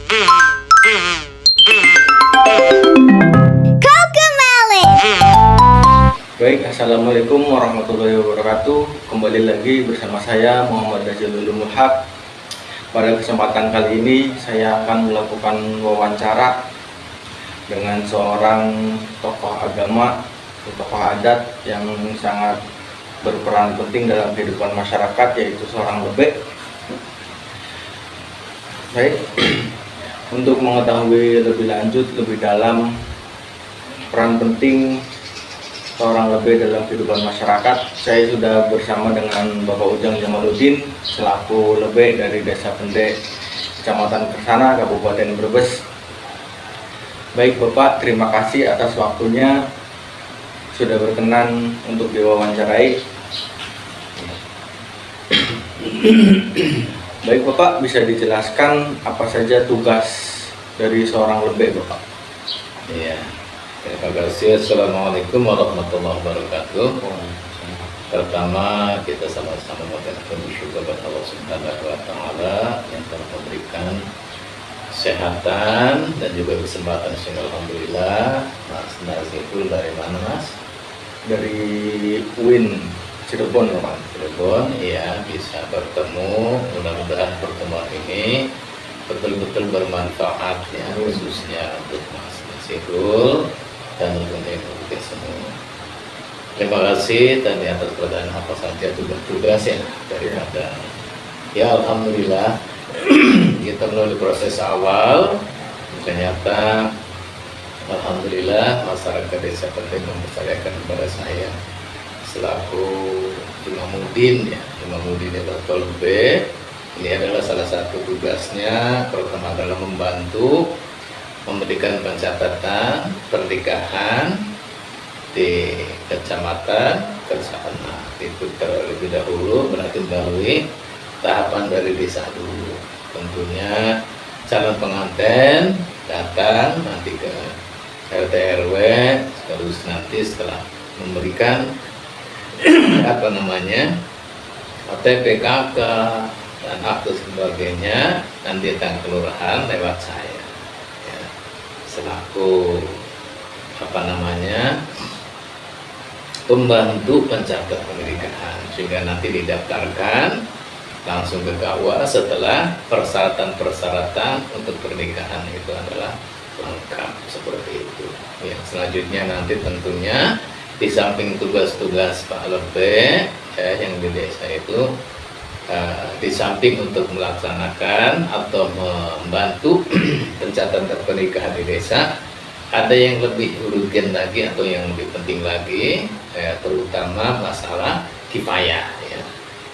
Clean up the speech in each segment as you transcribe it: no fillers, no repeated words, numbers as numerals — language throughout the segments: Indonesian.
Baik, assalamualaikum warahmatullahi wabarakatuh. Kembali lagi bersama saya Muhammad Jazilul Mulhaq. Pada kesempatan kali ini saya akan melakukan wawancara dengan seorang tokoh agama, tokoh adat yang sangat berperan penting dalam kehidupan masyarakat, yaitu seorang lebek. Baik, untuk mengetahui lebih lanjut, lebih dalam peran penting seorang lebek dalam kehidupan masyarakat, saya sudah bersama dengan Bapak Ujang Jamaluddin selaku lebek dari Desa Pendek, Kecamatan Kersana, Kabupaten Brebes. Baik Bapak, terima kasih atas waktunya sudah berkenan untuk diwawancarai. Baik Bapak, bisa dijelaskan apa saja tugas dari seorang lebek Bapak? Iya. Terima kasih. Assalamualaikum warahmatullahi wabarakatuh. Pertama, kita sama-sama mengucapkan syukur kepada Allah Subhanahu wa Ta'ala yang telah memberikan kesehatan dan juga kesempatan. Alhamdulillah. Mas Naziful dari mana Mas? Dari UIN Cirebon Bapak. Cirebon, iya, bisa bertemu. Mudah-mudahan pertemuan ini betul-betul bermanfaat ya, khususnya untuk Mas Naziful dan tentunya untuk kita semua. Terima kasih tadi atas pertanyaan apa saja tugas-tugas ya daripada ya alhamdulillah kita melalui proses awal ternyata alhamdulillah masyarakat Desa Pendek mempercayakan kepada saya selaku Imamuddin ya, Imamuddin Lebek. Ini adalah salah satu tugasnya. Pertama adalah membantu memberikan pencatatan pernikahan di Kecamatan Kersana. Itu terlebih dahulu berarti melalui tahapan dari desa dulu. Tentunya calon pengantin datang nanti ke RT RW, terus nanti setelah memberikan KTP KK dan akte sebagainya, nanti datang kelurahan lewat saya selaku pembantu pencatat pernikahan, sehingga nanti didaftarkan langsung ke KUA setelah persyaratan-persyaratan untuk pernikahan itu adalah lengkap seperti itu. Ya, selanjutnya nanti tentunya di samping tugas-tugas Pak Lebek yang di desa itu di samping untuk melaksanakan atau membantu pencatatan pernikahan di desa, ada yang lebih urgen lagi atau yang lebih penting lagi, terutama masalah kifayah ya,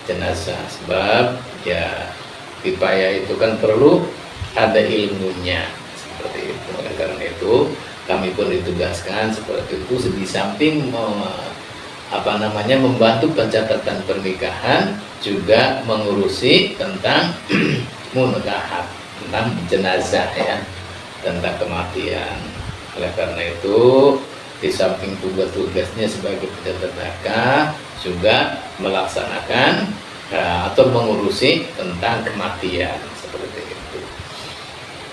jenazah. Sebab ya kifayah itu kan perlu ada ilmunya seperti itu. Oleh karena itu kami pun ditugaskan seperti itu, di samping membantu pencatatan pernikahan, juga mengurusi tentang munakahat, tentang jenazah ya, tentang kematian. Oleh karena itu di samping tugas-tugasnya sebagai pencatat akad, juga melaksanakan atau mengurusi tentang kematian seperti itu.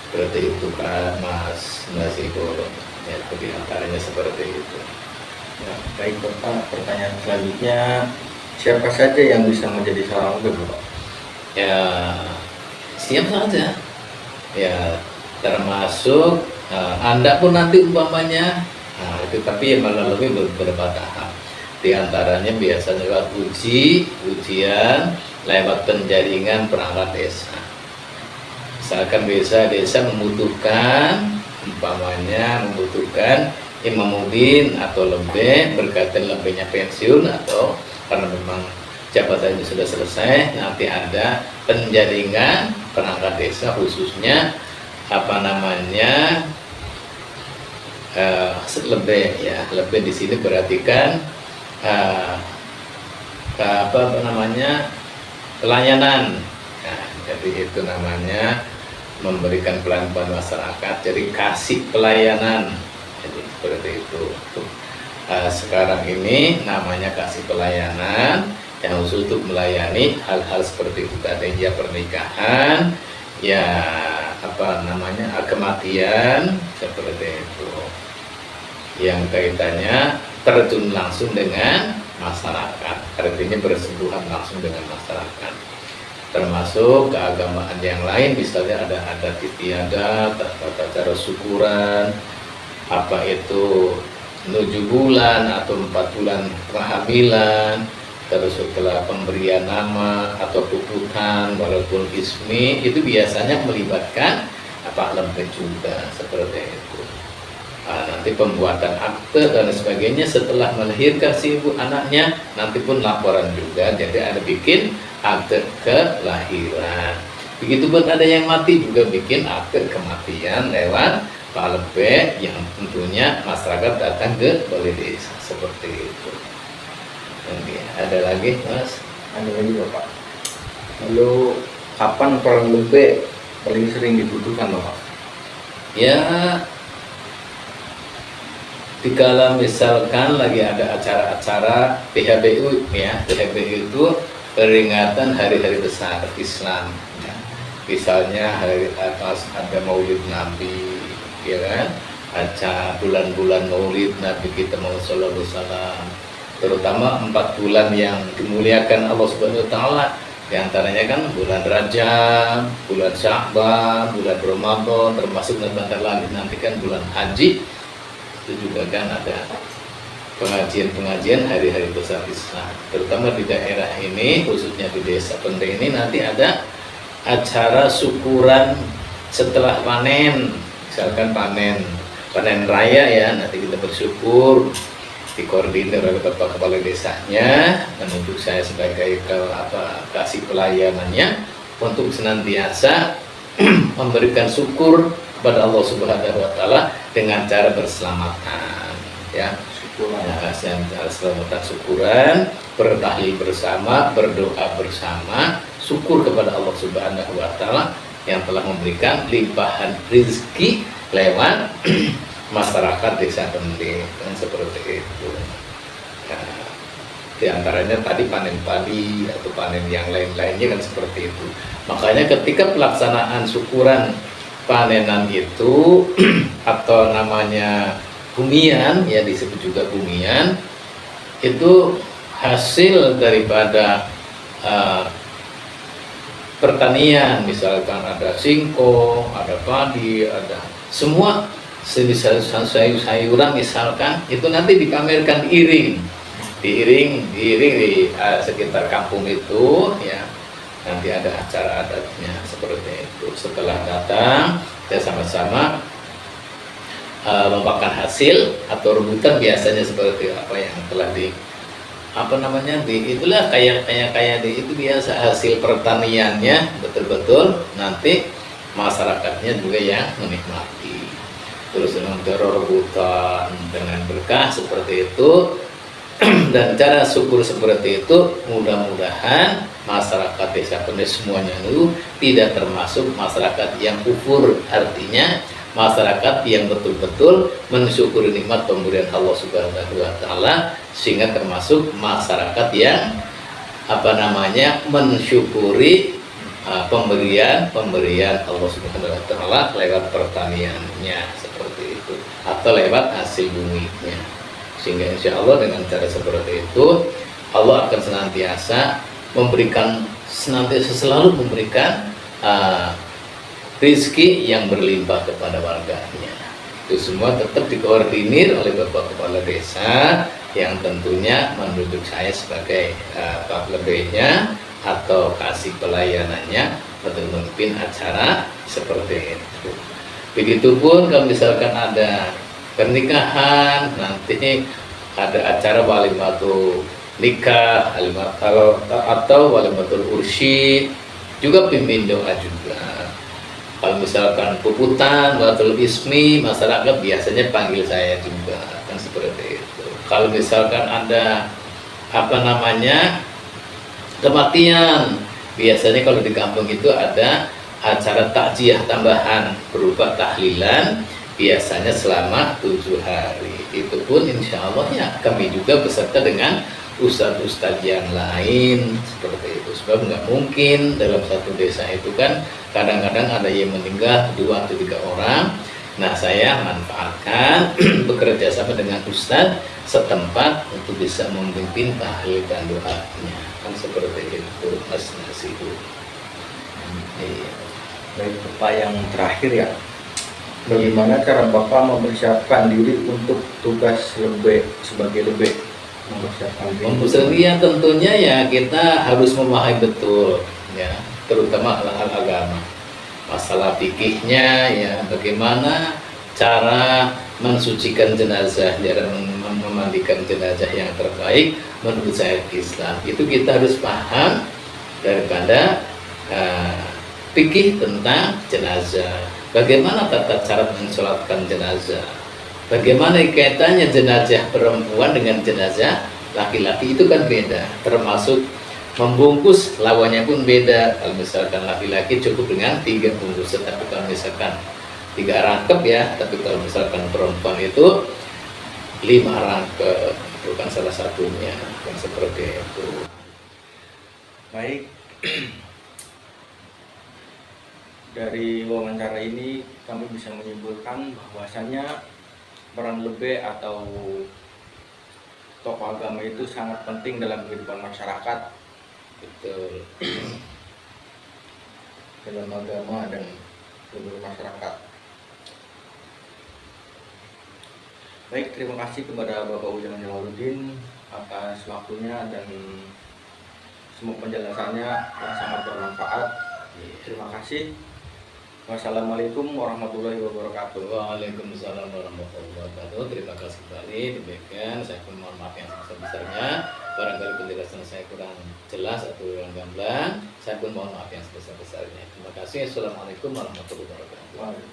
Seperti itu Pak Mas Naziful ya, diantaranya seperti itu. Ya, baik Bapak, pertanyaan selanjutnya, siapa saja yang bisa menjadi seorang lebek Bapak? Ya siapa saja ya, termasuk Anda pun nanti umpamanya itu, tapi ya malah lebih beberapa tahap. Di antaranya biasanya lewat ujian, lewat penjaringan perangkat desa. Misalkan desa membutuhkan Imamuddin atau lebek berkaitan lebeknya pensiun atau karena memang jabatannya sudah selesai, nanti ada penjaringan perangkat desa, khususnya lebek ya. Lebek di sini perhatikan pelayanan. Nah, jadi itu namanya memberikan pelayanan masyarakat, jadi kasih pelayanan. Jadi seperti itu. Sekarang ini namanya kasih pelayanan yang khusus untuk melayani hal-hal seperti itu, tadi ya pernikahan, ya kematian seperti itu yang kaitannya terjun langsung dengan masyarakat, artinya bersentuhan langsung dengan masyarakat, termasuk keagamaan yang lain, misalnya ada adat istiadat, tata cara syukuran, apa itu 7 bulan atau 4 bulan kehamilan, terus setelah pemberian nama atau puputan walaupun ismi, itu biasanya melibatkan lembek juga seperti itu. Nanti pembuatan akte dan sebagainya setelah melahirkan si ibu anaknya, nanti pun laporan juga, jadi ada bikin akte kelahiran. Begitupun ada yang mati juga bikin akte kematian lewat Pak Lebek, yang tentunya masyarakat datang ke balai desa seperti itu. Oke, ada lagi Mas? Ada lagi Bapak. Lalu kapan paling lebih paling sering dibutuhkan Bapak? Ya, dikala misalkan lagi ada acara-acara PHBU ya, PHBU itu peringatan hari-hari besar Islam ya. Misalnya hari atas ada Maulid Nabi ya kan, acara bulan-bulan Maulid Nabi kita Muhammad sallallahu alaihi wasallam, terutama 4 bulan yang dimuliakan Allah Subhanahu wa taala, di antaranya kan bulan Rajab, bulan Sya'ban, bulan Ramadan, termasuk bentar lagi nanti kan bulan Haji. Itu juga kan ada pengajian-pengajian hari-hari besar Islam, terutama di daerah ini, khususnya di desa Penting ini nanti ada acara syukuran setelah panen, misalkan panen raya ya, nanti kita bersyukur, dikoordinir oleh Bapak Kepala Desanya, menunjuk saya sebagai kasih pelayanannya untuk senantiasa memberikan syukur kepada Allah Subhanahu wa taala dengan cara berselamatan ya, syukuran cara selamatan, syukuran, bertahlil bersama, berdoa bersama, syukur kepada Allah Subhanahu wa taala yang telah memberikan limpahan rezeki lewat masyarakat desa Penting kan seperti itu. Nah, di antaranya tadi panen padi atau panen yang lain-lainnya kan seperti itu. Makanya ketika pelaksanaan syukuran panenan itu atau namanya bumian ya, disebut juga bumian, itu hasil daripada pertanian, misalkan ada singkong, ada padi, ada semua jenis sayur-sayuran misalkan, itu nanti dipamerkan diiring di sekitar kampung itu ya. Nanti ada acara adatnya seperti itu. Setelah datang, kita sama-sama memakan hasil atau rebutan, biasanya seperti apa yang telah itulah kayak di itu biasa hasil pertaniannya betul-betul nanti masyarakatnya juga yang menikmati. Terus dengan teror rebutan dengan berkah seperti itu. Dan cara syukur seperti itu mudah-mudahan masyarakat desa Penting semuanya itu tidak termasuk masyarakat yang kufur, artinya masyarakat yang betul-betul mensyukuri nikmat pemberian Allah Subhanahu wa taala, sehingga termasuk masyarakat yang mensyukuri pemberian Allah Subhanahu wa taala lewat pertaniannya seperti itu atau lewat hasil buminya. Sehingga insya Allah dengan cara seperti itu Allah akan senantiasa selalu memberikan rezeki yang berlimpah kepada warganya. Itu semua tetap dikoordinir oleh Bapak Kepala Desa yang tentunya menunjuk saya sebagai Pak Lebeknya atau kasih pelayanannya untuk memimpin acara seperti itu. Begitupun kalau misalkan ada pernikahan, nanti ada acara walimatul nikah atau walimatul ursyid, juga pimpin doa juga. Kalau misalkan puputan, walimatul ismi, masyarakat biasanya panggil saya juga, kan seperti itu. Kalau misalkan ada kematian, biasanya kalau di kampung itu ada acara takziah tambahan berupa tahlilan, biasanya selama 7 hari. Itu pun insya Allah ya kami juga beserta dengan ustadz-ustadz yang lain seperti itu. Sebab nggak mungkin dalam satu desa itu kan kadang-kadang ada yang meninggal 2 atau 3 orang. Nah, saya manfaatkan bekerja sama dengan ustadz setempat untuk bisa memimpin tahlil dan doanya, kan seperti itu Mas Nasibu. Iya. Baik Bapak, yang terakhir ya, bagaimana cara Bapak mempersiapkan diri untuk tugas sebagai lebih mempersiapkan diri? Ya tentunya ya kita harus memahami betul ya, terutama hal-hal agama, masalah fikihnya ya, bagaimana cara mensucikan jenazah, cara memandikan jenazah yang terbaik menurut syariat Islam. Itu kita harus paham daripada fikih tentang jenazah. Bagaimana tata cara mensolatkan jenazah? Bagaimana kaitannya jenazah perempuan dengan jenazah laki-laki, itu kan beda. Termasuk membungkus lawannya pun beda. Kalau misalkan laki-laki cukup dengan 3 bungkusan, tapi kalau misalkan 3 rangkep ya, tapi kalau misalkan perempuan itu 5 rangkep, bukan salah satunya, kan seperti itu. Baik, dari wawancara ini kami bisa menyimpulkan bahwasanya peran lebih atau tokoh agama itu sangat penting dalam kehidupan masyarakat. Betul. Dalam agama dan kehidupan masyarakat. Baik, terima kasih kepada Bapak Ujang Jamaluddin atas waktunya dan semua penjelasannya yang sangat bermanfaat. Terima kasih. Wassalamualaikum warahmatullahi wabarakatuh. Waalaikumsalam warahmatullahi wabarakatuh. Terima kasih kembali. Demikian saya pun mohon maaf yang sebesar-besarnya. Barangkali penjelasan saya kurang jelas atau kurang gamblang, saya pun mohon maaf yang sebesar-besarnya. Terima kasih. Assalamualaikum warahmatullahi wabarakatuh.